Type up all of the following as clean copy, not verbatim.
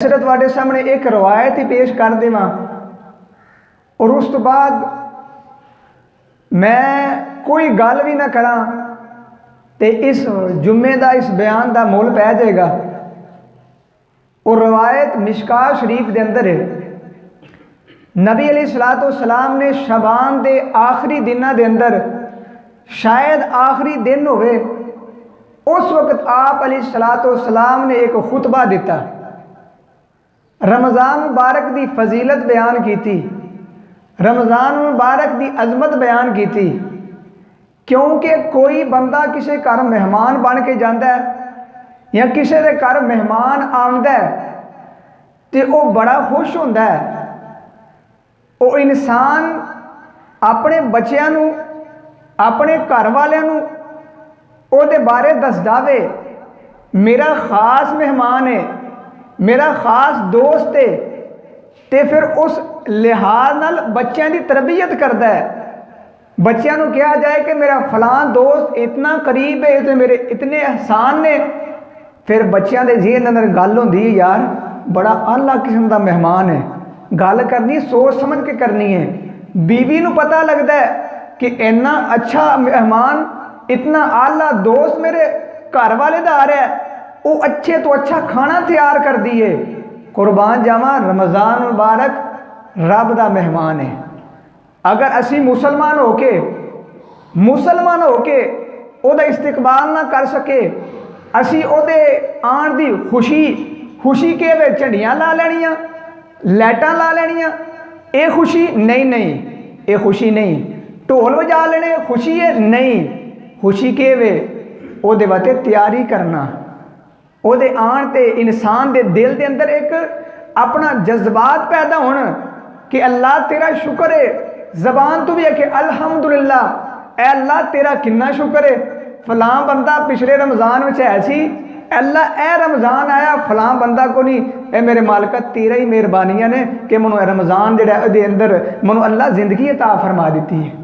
सिर्फ तुहाडे सामने एक रवायत ही पेश कर देवां और उस तो बाद मैं कोई गल भी ना करा तो इस जुम्मे का इस बयान का मुल पै जाएगा। और रवायत मिशकात शरीफ के अंदर है, नबी अलैहिस्सलाम ने शबान के आखिरी दिनों के अंदर शायद आखिरी दिन होवे, उस वक्त आप अलैहिस्सलाम ने एक खुतबा दिता, रमज़ान मुबारक की फजीलत बयान की थी, रमज़ान मुबारक की अजमत बयान की थी। क्योंकि कोई बंदा किसी घर मेहमान बन के जाता है या किसी के घर मेहमान आंदा है तो वह बड़ा खुश होता है। वो इंसान अपने बच्चों को, अपने घर वालों को उहदे बारे दसदा वे, मेरा खास मेहमान है, मेरा खास दोस्त है, तो फिर उस लिहाज नाल बच्चों की तरबियत करता है। बच्चों को कहा जाए कि मेरा फलां दोस्त इतना करीब है, तो मेरे इतने एहसान ने, फिर बच्चों के जेहन अंदर गल होंदी है, यार बड़ा आला किस्म का मेहमान है, गल करनी सोच समझ के करनी है। बीवी को पता लगता है कि इन्ना अच्छा मेहमान, इतना आला दोस्त मेरे घर वाले का आ रहा है, वो अच्छे तो अच्छा खाना तैयार कर दिए। कुर्बान जावा, रमज़ान मुबारक रब का मेहमान है। अगर असी मुसलमान होके ओदा इस्तकबाल ना कर सके, असी ओदे आन दी खुशी के वे झंडियां ला लेनियां, लाइटां ला लेनियां, ये खुशी नहीं, ये खुशी नहीं। ढोल बजा लेने खुशी है नहीं, खुशी के वे ओदे वास्ते तैयारी करना, ओदे आन ते इंसान दे दिल दे अंदर एक अपना जज्बात पैदा होना कि अल्लाह तेरा शुक्र है। जबान तो भी है कि अल्हम्दुलिल्लाह, ऐ अल्लाह तेरा किन्ना शुक्र है, फलां बंदा पिछले रमज़ान में है सी, अल्लाह ए रमज़ान आया फलां बंदा को नहीं, ए मेरे मालिका तेरा ही मेहरबानियां ने कि मैनू रमज़ान दे अंदर मैनू अल्लाह जिंदगी अता फरमा दी है।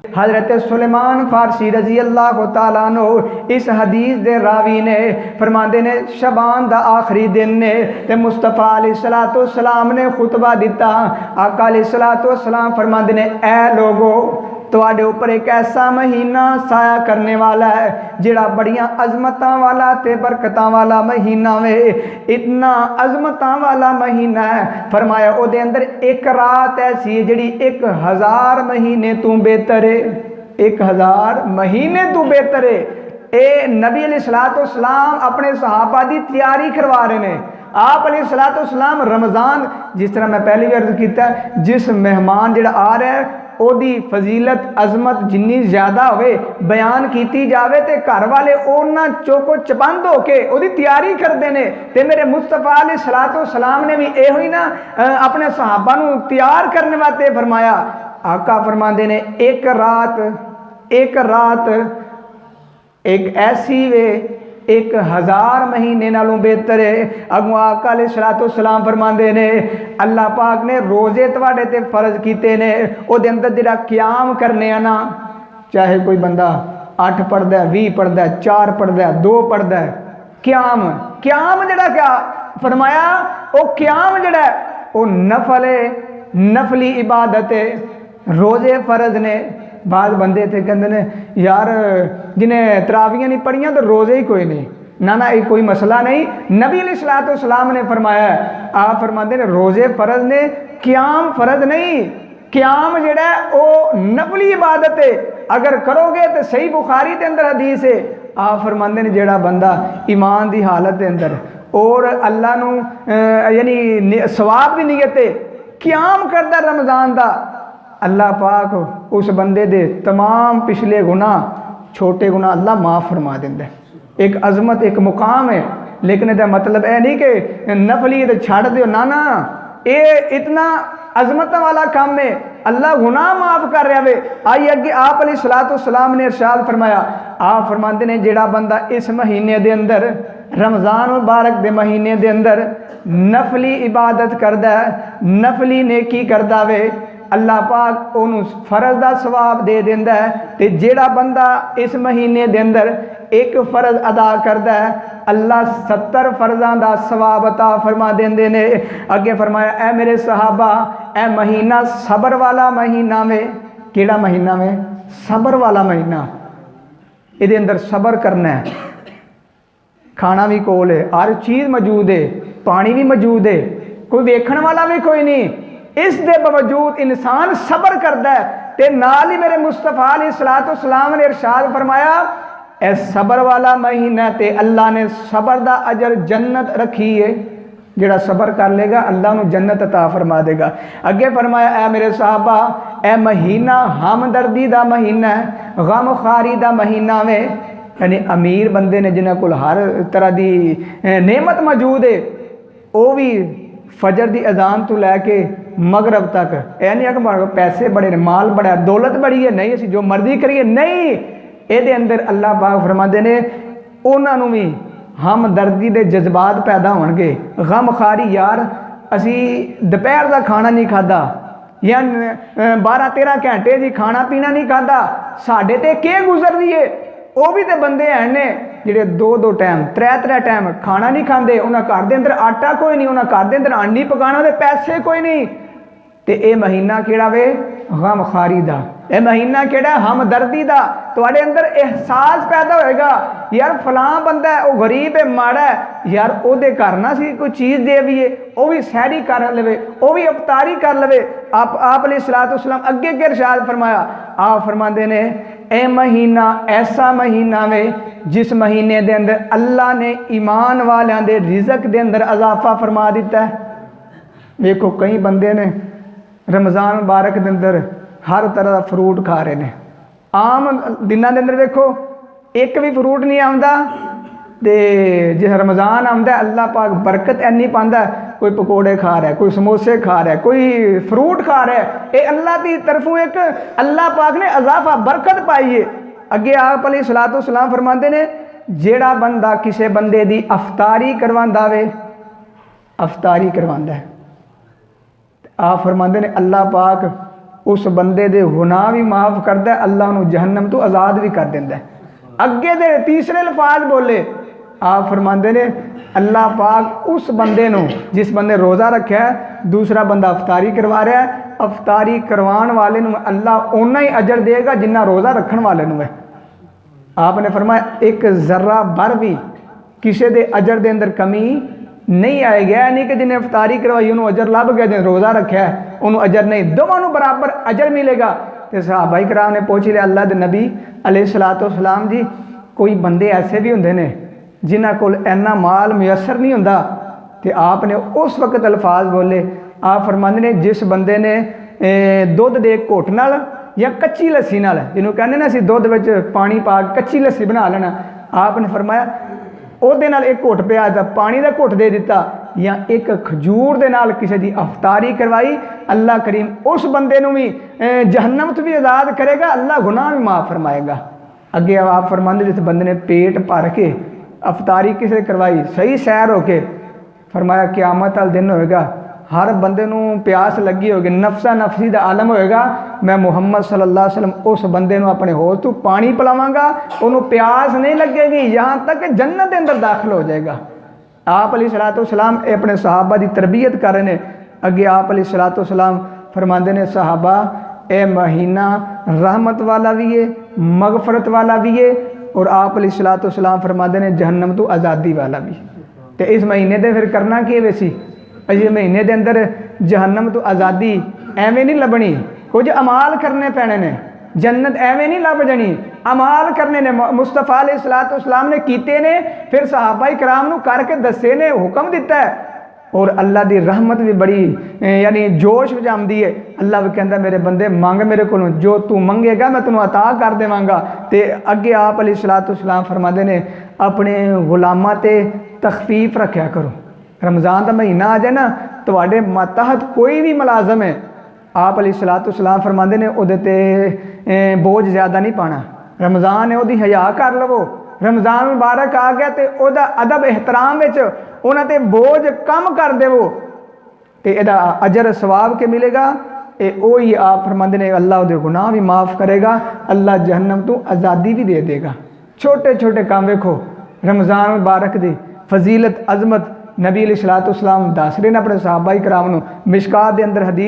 हज़रत सुलेमान फारसी रजी अल्लाह तआला अन्हु इस हदीस दे रावी ने फरमाते ने, शबान दा आखिरी दिन ने ते मुस्तफा अलैहिस्सलाम ने खुतबा दिता। आका अलैहिस्सलाम फरमाते ने, ऐ लोगो तुहाडे ऊपर एक ऐसा महीना साया करने वाला है जिहड़ा बड़ियां अजमतां वाला ते बरकतां वाला महीना वे। इतना अजमतां वाला महीना है, फरमाया उहदे अंदर एक रात ऐसी है जिहड़ी 1000 महीने तू बेहतर है, 1000 महीने तू बेहतर है। ए नबी अलैहिस्सलाम अपने सहाबा की तैयारी करवा रहे हैं। आप अलैहिस्सलाम रमज़ान, जिस तरह मैं पहले भी अर्ज किया, जिस मेहमान जिहड़ा आ रहा है ओदी फजीलत अजमत जिन्नी ज़्यादा होवे बयान की जाए तो घर वाले उन्ना चौको चबंद होके ओदी तैयारी करते हैं। तो मेरे मुस्तफा अलैहिस्सलाम ने भी यही ही ना अपने सहाबा नू तैयार करने वास्ते फरमाया। आका फरमाते ने, एक रात एक ऐसी वे 1000 महीने नालों बेहतर है। अगों आका अलैहिस्सलाम फरमाते ने, अल्लाह पाक ने रोज़े तुहाडे ते फर्ज किए ने, उहदे अंदर जिहड़ा क़याम करने आ ना, चाहे कोई बंदा 8 पढ़दा है, 20 पढ़दा है, 4 पढ़दा है, 2 पढ़दा है, क़याम जिहड़ा क्या फरमाया, वो क़याम जिहड़ा वो नफल है, नफली इबादत है। रोज़े फर्ज ने, बाद बंदे थे कहते ने यार जिन्हें तरावियां नहीं पढ़ियां तो रोज़े ही कोई नहीं, ना ये कोई मसला नहीं। नबी अलैहिस्सलाम ने फरमाया, आप फरमाते हैं रोज़े फर्ज ने, क़याम फर्ज नहीं। क़याम जिहड़ा वो नफली इबादत है, अगर करोगे तो सही बुखारी के अंदर हदीस है। आप फरमाते हैं जिहड़ा बंदा ईमान की हालत के अंदर और अल्लाह नू यानी सवाब की नीयत है क़याम करदा रमज़ान का, अल्लाह पाक उस बंदे दे तमाम पिछले गुनाह, छोटे गुनाह अल्लाह माफ़ फरमा देंदा है। एक अजमत, एक मुकाम है। लेकिन इसका मतलब यह नहीं कि नफली तो छड़ दो, ना, ये इतना अजमत वाला काम है, अल्लाह गुनाह माफ़ कर रहा है। आई अगे आप अलैहिस्सलाम ने इरशाद फरमाया, आप फरमाते ने जिहड़ा बंदा इस महीने दे अंदर, रमज़ान मुबारक दे महीने दे अंदर नफली इबादत करदा है, नफली नेकी करदा वे, अल्लाह पाक उन्होंने फर्ज का सवाब दे देंदा है। तो जिहड़ा बंदा इस महीने दे अंदर एक फर्ज अदा करता है अल्लाह 70 फर्जां दा सवाब अता फरमा देंदे ने। अगे फरमाया ए मेरे सहाबा ए महीना सबर वाला महीना में। केड़ा महीना में? सबर वाला महीना। ये अंदर सबर करना है, खाना भी कोल है, हर चीज़ मौजूद है, पानी भी मौजूद है, कोई वेखण वाला भी कोई नहीं, इस दे बावजूद इंसान सबर करता है। ते नाल ही मेरे मुस्तफा अलैहिस्सलाम ने इरशाद फरमाया ए सबर वाला महीना ते अल्लाह ने सबर दा अजर जन्नत रखी है। जिहड़ा सबर कर लेगा अल्लाह नूं जन्नत अता फरमा देगा। अगे फरमाया ए मेरे साहबा ए महीना हमदर्दी दा महीना है, गम खारी दा महीना में। यानी अमीर बंदे ने जिन्हां कोल हर तरह की नेमत मौजूद है, वो भी फजर की अजान तो लैके मगरब तक यह नहीं है कि पैसे बड़े ने, माल बड़ा है, दौलत बड़ी है, नहीं असीं जो मर्जी करिए, नहीं। ये अंदर अल्लाह पाक फरमाते ने उन्होंने भी हमदर्दी के जज्बात पैदा होणगे। गम खारी यार असी दोपहर का खाना नहीं खादा या 12-13 घंटे जी खाना पीना नहीं खादा, साढ़े ते के गुजर रही है। वो भी तो बंदे हैं ने जिहड़े 2-2 टाइम 3-3 टाइम खाना नहीं खाते, उन्होंने घर के अंदर आटा कोई नहीं, उन्होंने घर के अंदर आंडी पकाना, तो पैसे कोई नहीं। तो यह महीना केड़ा वे? गम खारी दा। यह महीना केड़ा? हमदर्दी दा। तुहाडे अंदर एहसास पैदा होएगा यार फलां बंदा है, वो गरीब है, माड़ा है, यार ओदे घर ना सी कोई चीज़ दे भी है, वो भी सहरी कर लवे, वो भी अफतारी कर लवे। आप अलैहिस्सलाम अगे के इरशाद फरमाया, आप फरमाते ने ए महीना ऐसा महीना वे जिस महीने दे अंदर अल्लाह ने ईमान वालियां दे रिज़क दे अंदर इजाफा फरमा दिता है। देखो कई बंदे ने रमज़ान मुबारक के अंदर हर तरह का फ्रूट खा रहे हैं। आम दिनों के अंदर देखो एक भी फ्रूट नहीं आता, तो जिस रमज़ान आता अल्लाह पाक बरकत इन्नी पाता, कोई पकौड़े खा रहा है, कोई समोसे खा रहा है, कोई फ्रूट खा रहा है। ये अल्लाह की तरफों एक अल्लाह पाक ने इजाफा बरकत पाई है। अगे आप अलैहिस्सलाम फरमाते ने जेड़ा बंदा किसी बंदे की अफतारी करवांदा वे, अफतारी करवांदा है, आप फरमाते ने अल्लाह पाक उस बंदे दे गुनाह भी माफ़ करता है, अल्लाह उन्हें जहन्नम तो आज़ाद भी कर देता है। अगे दे तीसरे लफाज बोले, आप फरमाते ने अल्लाह पाक उस बंदे नूं जिस बंदे रोज़ा रखा है, दूसरा बंदा अफतारी करवा रहा है, अफतारी करवाने वाले नूं अल्लाह उन्ना ही अजर देगा जिन्ना रोज़ा रखने वाले नूं है। आपने फरमाया एक जर्रा भर भी किसी दे अजर दे अंदर कमी नहीं आएगी। नहीं कि जिन्हें अफतारी करवाई उन्होंने अजर लभ गया, जिन्हें रोज़ा रखा है उन्होंने अजर नहीं, दोनों बराबर अजर मिलेगा। तो सहाबा किराम ने पूछ लिया अल्लाह के नबी अलैहिस्सलाम जी, कोई बंदे ऐसे भी होंगे ने जिन्हों को इन्ना माल मुयसर नहीं होंदा, तो आपने उस वक्त अल्फाज बोले, आप फरमाते ने जिस बंदे ने दुध दे घुट नाल या कच्ची लस्सी नाल, जिन्हों कहने ना असीं दुध विच पानी पा के कच्ची लस्सी बना लेना, आपने फरमाया ਉਹਦੇ ਨਾਲ एक घुट पिया था पानी का घुट दे दिता, या एक खजूर दे नाल किसी की अफतारी करवाई, अल्लाह करीम उस बंदे नूं भी जहन्नम तो भी आज़ाद करेगा, अल्लाह गुनाह भी माफ़ फरमाएगा। अगे आप फरमाते जिस बंदे ने पेट भर के अफतारी किसी करवाई, सही सैर होके, फरमाया क़यामत वाले दिन होएगा, हर बंदे नूं प्यास लगी होगी, नफसा नफसी का आलम होएगा, मैं मुहम्मद सल्लल्लाहु अलैहि वसल्लम उस बंदे नूं अपने होठ तो पानी पिलावांगा, उन्होंने प्यास नहीं लगेगी, यहाँ तक कि जन्नत के अंदर दाखिल हो जाएगा। आप अलैहिस्सलाम अपने सहाबा की तरबियत कर रहे हैं। अगे आप अलैहिस्सलाम फरमाते ने सहाबा ए महीना रहमत वाला भी है, मगफरत वाला भी है, और आप अलैहिस्सलाम फरमाते ने जहन्नम तो आज़ादी वाला भी। तो इस महीने दे फिर करना कि वैसी अजे महीने के अंदर जहन्नम तो आज़ादी एवें नहीं लभनी, कुछ अमाल करने पैने ने, जन्नत एवें नहीं लभ जानी, अमाल करने ने। मुस्तफा अलैहिस्सलाम ने कीते ने, फिर सहाबा किराम नूं करके दसे ने, हुक्म दिता है, और अल्लाह की रहमत भी बड़ी यानी जोश विच आउंदी है। अल्लाह भी कहता मेरे बंदे मंग मेरे को, जो तू मंगेगा मैं तैनूं अता कर देवांगा। तो अगे आप अलैहिस्सलाम फरमाते ने अपने गुलामां ते तखफीफ रखा करो। रमज़ान का महीना आ जाए ना, तुहाडे मतहत कोई भी मुलाजम है, आप अलैहिस्सलाम फरमाते ने उहदे ते बोझ ज़्यादा नहीं पाना, रमज़ान है उहदी हया कर लवो, रमज़ान मुबारक आ गया तो उहदा अदब एहतराम विच उन्हां ते बोझ कम कर देवो, तो इहदा अजर सवाब के मिलेगा। वही आप फरमाते ने अल्लाह उहदे गुनाह भी माफ़ करेगा, अल्लाह जहन्नम तो आज़ादी भी दे देगा। छोटे छोटे काम वेखो रमज़ान मुबारक दी फजीलत अजमत नबी अलैहिस्सलातु वस्सलाम दस रहे ने अपने सहाबा कराम नूं। मिशकात दे अंदर हदीस